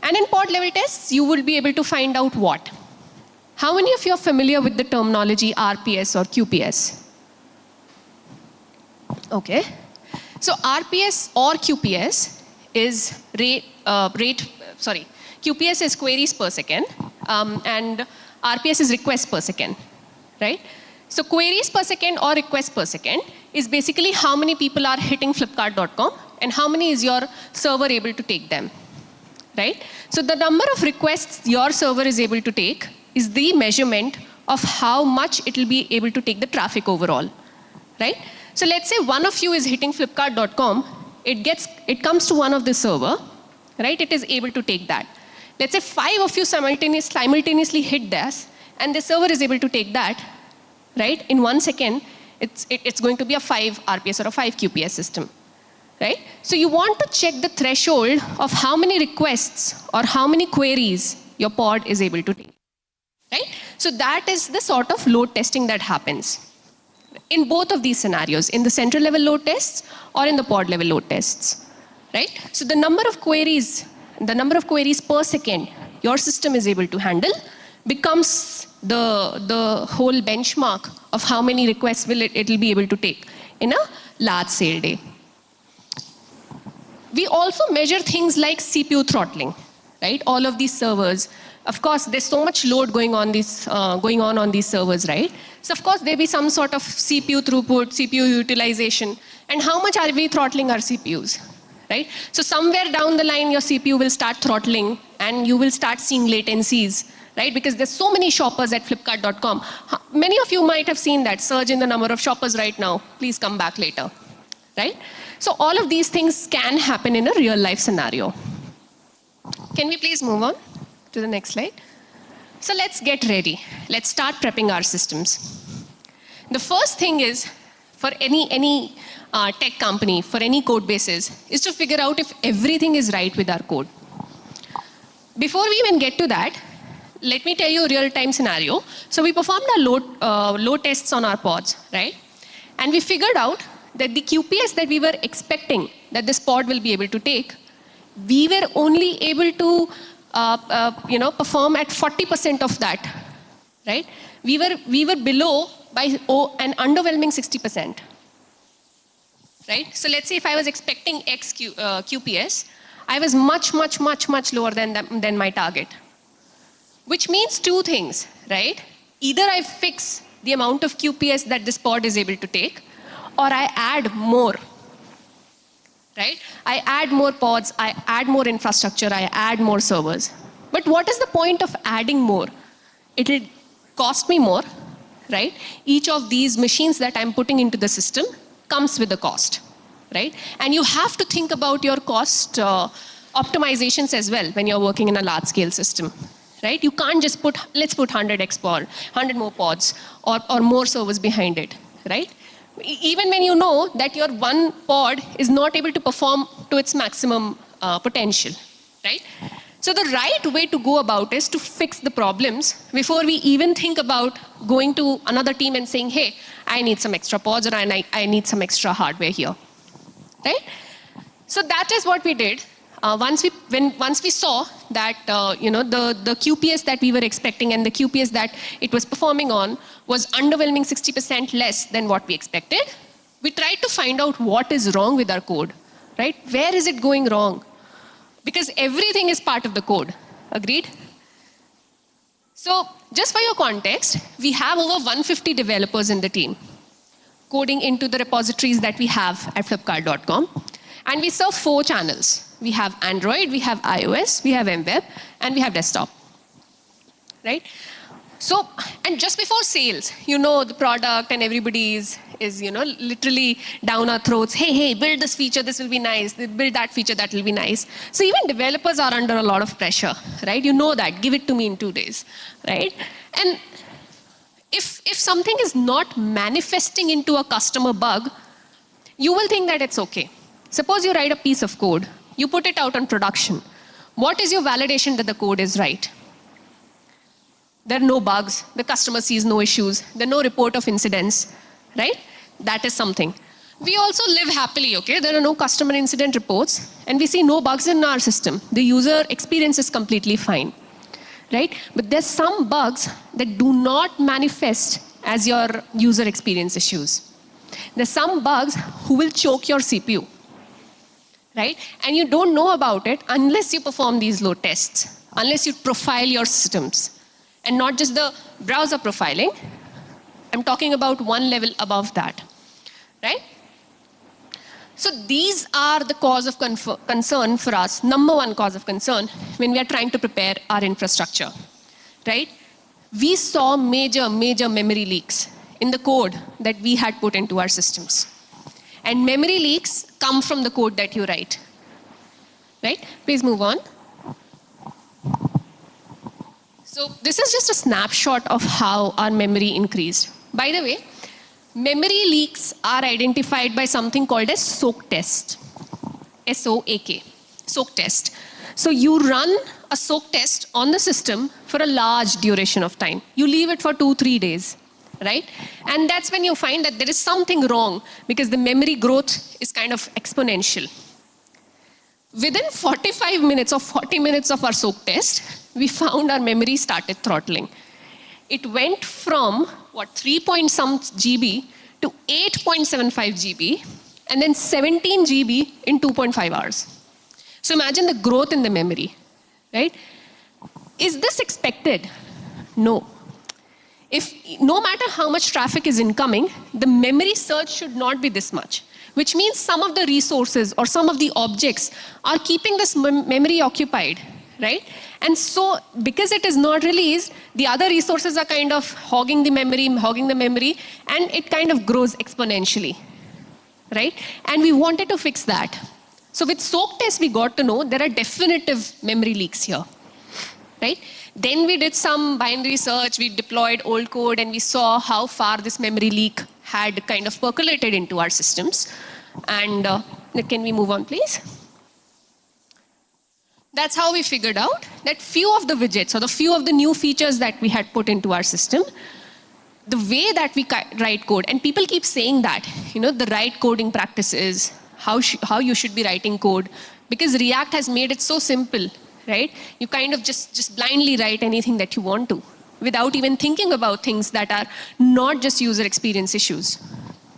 And in pod level tests, you will be able to find out what? How many of you are familiar with the terminology RPS or QPS? Okay. So RPS or QPS is QPS is queries per second, and RPS is requests per second, right? So queries per second or requests per second is basically how many people are hitting Flipkart.com and how many is your server able to take them, right? So the number of requests your server is able to take is the measurement of how much it will be able to take the traffic overall, right? So let's say one of you is hitting Flipkart.com, it comes to one of the server, right? It is able to take that. Let's say 5 of you simultaneously hit this, and the server is able to take that, right? In 1 second, it's going to be a 5 RPS or a 5 QPS system, right? So you want to check the threshold of how many requests or how many queries your pod is able to take, right? So that is the sort of load testing that happens in both of these scenarios, in the central level load tests or in the pod level load tests, right? So the number of queries per second your system is able to handle becomes the whole benchmark of how many requests it will be able to take in a large sale day. We also measure things like CPU throttling, right? All of these servers, of course, there's so much load going on these servers, right? So of course, there'll be some sort of CPU throughput, CPU utilization, and how much are we throttling our CPUs, right? So somewhere down the line, your CPU will start throttling, and you will start seeing latencies, right? Because there's so many shoppers at Flipkart.com. Many of you might have seen that surge in the number of shoppers right now. Please come back later, right? So all of these things can happen in a real life scenario. Can we please move on to the next slide? So let's get ready. Let's start prepping our systems. The first thing is, for any tech company, for any code bases, is to figure out if everything is right with our code. Before we even get to that, let me tell you a real-time scenario. So we performed our load tests on our pods, right? And we figured out that the QPS that we were expecting that this pod will be able to take, we were only able to perform at 40% of that, right? We were below by an underwhelming 60%, right? So let's say if I was expecting X QPS, I was much lower than my target. Which means 2 things, right? Either I fix the amount of QPS that this pod is able to take, or I add more, right? I add more pods, I add more infrastructure, I add more servers. But what is the point of adding more? It will cost me more, right? Each of these machines that I'm putting into the system comes with a cost, right? And you have to think about your cost optimizations as well when you're working in a large scale system, right? You can't just let's put 100x pod, 100 more pods or more servers behind it, right? Even when you know that your one pod is not able to perform to its maximum potential, right? So the right way to go about is to fix the problems before we even think about going to another team and saying, hey, I need some extra pods or I need some extra hardware here, right? So that is what we did. Once we saw that the QPS that we were expecting and the QPS that it was performing on was underwhelming 60% less than what we expected, we tried to find out what is wrong with our code, right? Where is it going wrong? Because everything is part of the code. Agreed? So just for your context, we have over 150 developers in the team coding into the repositories that we have at Flipkart.com. And we serve 4 channels. We have Android, we have iOS, we have MWeb, and we have desktop, right? So, and just before sales, the product and everybody is literally down our throats. Hey, build this feature, this will be nice. Build that feature, that will be nice. So even developers are under a lot of pressure, right? You know that, give it to me in 2 days, right? And if something is not manifesting into a customer bug, you will think that it's okay. Suppose you write a piece of code, you put it out on production. What is your validation that the code is right? There are no bugs, the customer sees no issues, there are no report of incidents, right? That is something. We also live happily, okay? There are no customer incident reports, and we see no bugs in our system. The user experience is completely fine, right? But there's some bugs that do not manifest as your user experience issues. There's some bugs who will choke your CPU, right? And you don't know about it unless you perform these load tests, unless you profile your systems. And not just the browser profiling, I'm talking about one level above that, right? So these are the cause of concern for us, number one cause of concern when we are trying to prepare our infrastructure, right? We saw major memory leaks in the code that we had put into our systems. And memory leaks come from the code that you write, right? Please move on. So this is just a snapshot of how our memory increased. By the way, memory leaks are identified by something called a soak test. S-O-A-K, soak test. So you run a soak test on the system for a large duration of time. You leave it for 2-3 days, right? And that's when you find that there is something wrong because the memory growth is kind of exponential. Within 45 minutes or 40 minutes of our soak test, we found our memory started throttling. It went from, 3 point some GB to 8.75 GB, and then 17 GB in 2.5 hours. So imagine the growth in the memory, right? Is this expected? No. No matter how much traffic is incoming, the memory surge should not be this much, which means some of the resources or some of the objects are keeping this memory occupied, right? And so, because it is not released, the other resources are kind of hogging the memory, and it kind of grows exponentially, right? And we wanted to fix that. So with soak test, we got to know there are definitive memory leaks here, right? Then we did some binary search, we deployed old code, and we saw how far this memory leak had kind of percolated into our systems. And can we move on, please? That's how we figured out that few of the widgets or the few of the new features that we had put into our system, the way that we write code, and people keep saying that, the right coding practices, how you should be writing code, because React has made it so simple, right? You kind of just blindly write anything that you want to without even thinking about things that are not just user experience issues,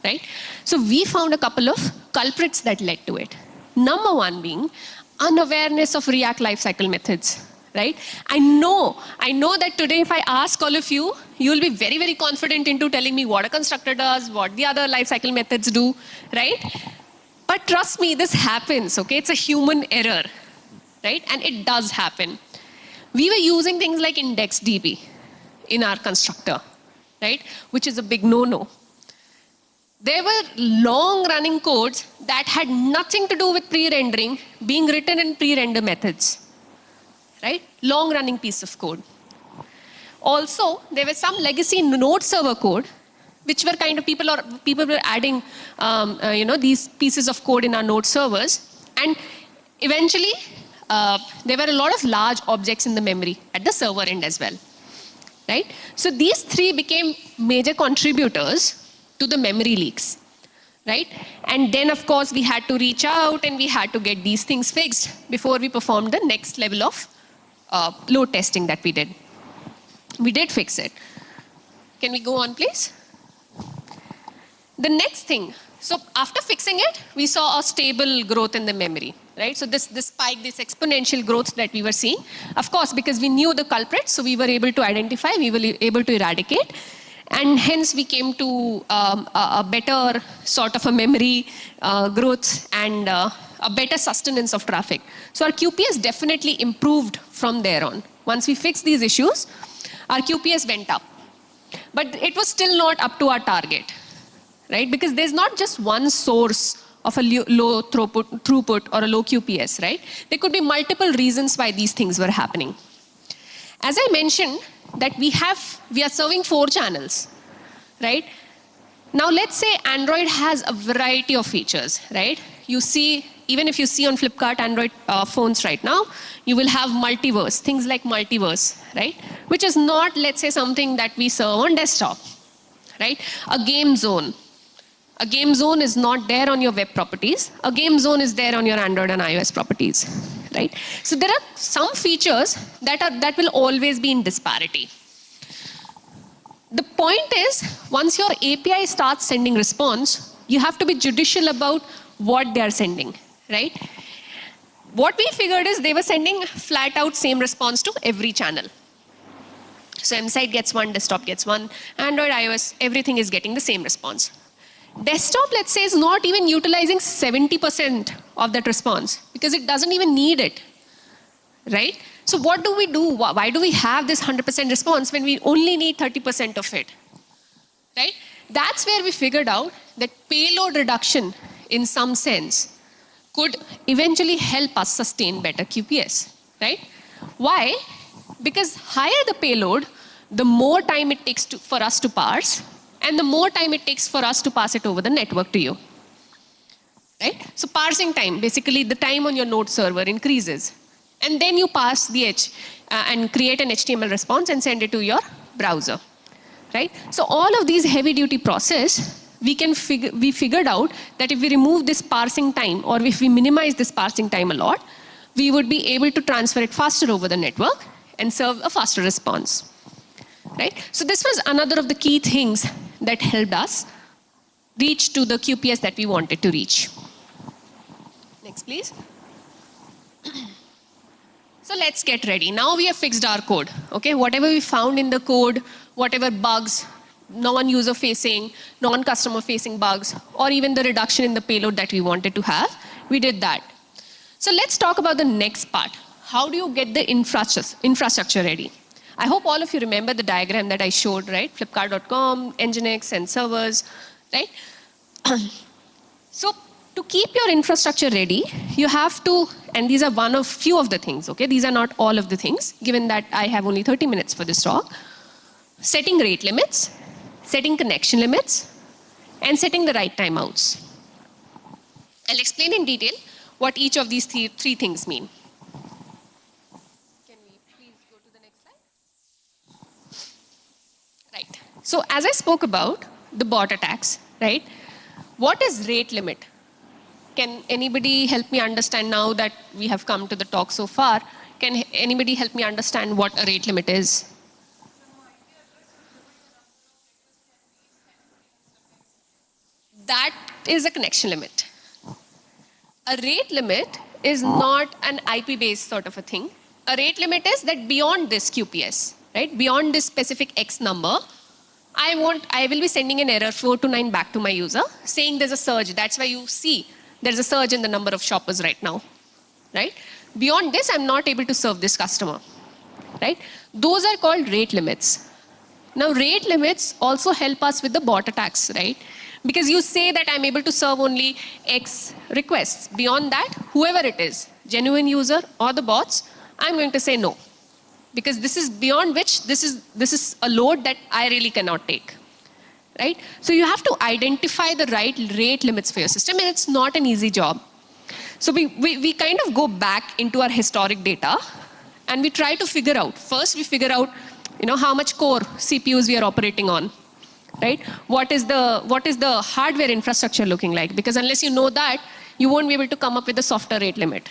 right? So we found a couple of culprits that led to it. Number one being unawareness of React lifecycle methods, right? I know that today if I ask all of you, you will be very confident into telling me what a constructor does, what the other lifecycle methods do, right? But trust me, this happens, okay? It's a human error, right? And it does happen. We were using things like IndexedDB in our constructor, right? Which is a big no-no. There were long-running codes that had nothing to do with pre-rendering being written in pre-render methods, right? Long-running piece of code. Also, there were some legacy node server code, which were kind of people were adding, these pieces of code in our node servers, and eventually there were a lot of large objects in the memory at the server end as well, right? So these three became major contributors to the memory leaks, right? And then, of course, we had to reach out and we had to get these things fixed before we performed the next level of load testing that we did. We did fix it. Can we go on, please? The next thing, so after fixing it, we saw a stable growth in the memory, right? So this spike, this exponential growth that we were seeing, of course, because we knew the culprit, so we were able to identify, we were able to eradicate. And hence we came to a better sort of a memory growth and a better sustenance of traffic. So our QPS definitely improved from there on. Once we fixed these issues, our QPS went up. But it was still not up to our target, right? Because there's not just one source of a low throughput or a low QPS, right? There could be multiple reasons why these things were happening. As I mentioned, that we are serving 4 channels, right? Now let's say Android has a variety of features, right? You see, even if you see on Flipkart Android phones right now, you will have multiverse, things like multiverse, right? Which is not, let's say, something that we serve on desktop, right? A game zone, A game zone is not there on your web properties. A game zone is there on your Android and iOS properties, right? So there are some features that will always be in disparity. The point is, once your API starts sending response, you have to be judicial about what they are sending, right? What we figured is they were sending flat out same response to every channel. So M-site gets one, desktop gets one, Android, iOS, everything is getting the same response. Desktop, let's say, is not even utilizing 70% of that response because it doesn't even need it, right? So what do we do? Why do we have this 100% response when we only need 30% of it, right? That's where we figured out that payload reduction, in some sense, could eventually help us sustain better QPS, right? Why? Because higher the payload, the more time it takes for us to parse, and the more time it takes for us to pass it over the network to you, right? So parsing time, basically the time on your node server increases. And then you pass the edge and create an HTML response and send it to your browser, right? So all of these heavy duty process, we figured out that if we remove this parsing time or if we minimize this parsing time a lot, we would be able to transfer it faster over the network and serve a faster response, right? So this was another of the key things that helped us reach to the QPS that we wanted to reach. Next, please. So let's get ready. Now we have fixed our code, okay? Whatever we found in the code, whatever bugs, non-user facing, non-customer facing bugs, or even the reduction in the payload that we wanted to have, we did that. So let's talk about the next part. How do you get the infrastructure ready? I hope all of you remember the diagram that I showed, right? Flipkart.com, Nginx, and servers, right? So to keep your infrastructure ready, you have to, and these are one of few of the things, okay? These are not all of the things, given that I have only 30 minutes for this talk. Setting rate limits, setting connection limits, and setting the right timeouts. I'll explain in detail what each of these three things mean. Can we please go to the next slide? Right. So as I spoke about the bot attacks, right? What is rate limit? Can anybody help me understand now that we have come to the talk so far? Can anybody help me understand what a rate limit is? That is a connection limit. A rate limit is not an IP-based sort of a thing. A rate limit is that beyond this QPS, right? Beyond this specific X number, I will be sending an error 429 back to my user saying there's a surge. That's why you see there's a surge in the number of shoppers right now, right? Beyond this, I'm not able to serve this customer, right? Those are called rate limits. Now, rate limits also help us with the bot attacks, right? Because you say that I'm able to serve only X requests. Beyond that, whoever it is, genuine user or the bots, I'm going to say no. Because this is beyond which this is a load that I really cannot take, right? So you have to identify the right rate limits for your system, and it's not an easy job. So we kind of go back into our historic data, and we try to figure out. First, we figure out, how much core CPUs we are operating on, right? What is the hardware infrastructure looking like? Because unless you know that, you won't be able to come up with a softer rate limit,